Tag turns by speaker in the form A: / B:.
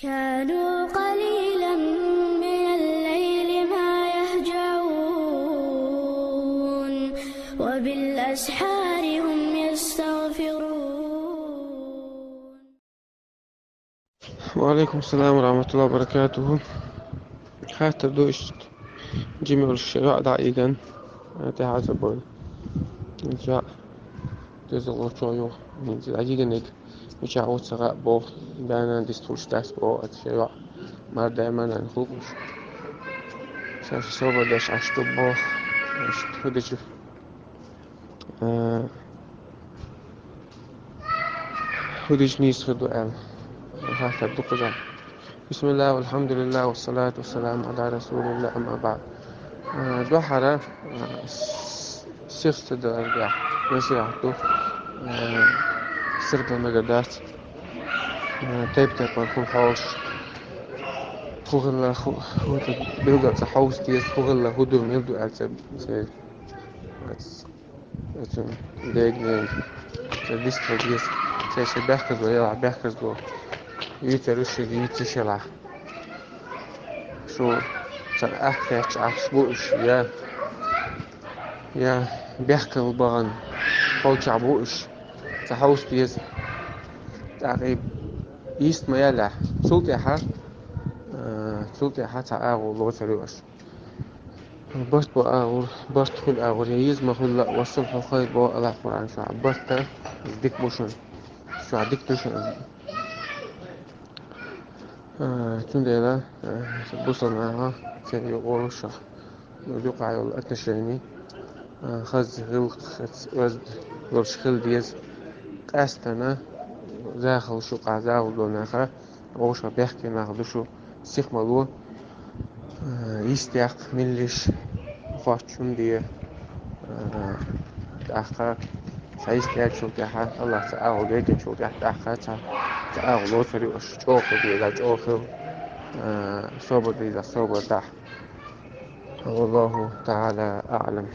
A: كانوا قليلا من الليل ما يهجعون وبالأسحار هم يستغفرون.
B: وعليكم السلام ورحمة الله وبركاته. حتى دوشت جميع الشراء دائما تحسبون جاء تزغو شويو من زعجينك مش عاوز سراء بو بانا دستوش داس بو الشراء ما دائما نخوش شاف سوبر داش عشتو بو عشتو دش هديش نيس خدو حتى دقجا. بسم الله والحمد لله والصلاة والسلام على رسول الله. أما بعد دو حرا سيخت درجة نسيحتو سرد المجدات تيب تكون حوش خوغلا هو بيلقى تحوش ديس خوغلا هدو ميلدو ألسب سير أتم ديجنين تديستر ديس سيش بيحكز ويلع بيحكز دو يترش يتشلع شو أحكي عشبوش يا بيحكي البغن فوش عبوش تحوش ديس تعقيب يست ما يلع صوتي حتى أغو لو سريوش بس بأغو بس كل أغو يز ما كل والصبح خير بو الله القرآن شو بس ديك بوشن شو عديك توشن تندلا بوصلناها سريو ورشة يوقع يول أتنشيني خز غل وزد ورش خل ديز قاستنا داخل شو قاعدة ولوناها وش ما بيحكي ناخذ شو سيخ مالو يستيق ملش فاتشون دي تأخر سيستيق شو تأخر الله تعالى ليك شو تأخر تعالى لو تري وش جوخ دي لا جوخ صوب دي لا صوب تاع والله تعالى أعلم.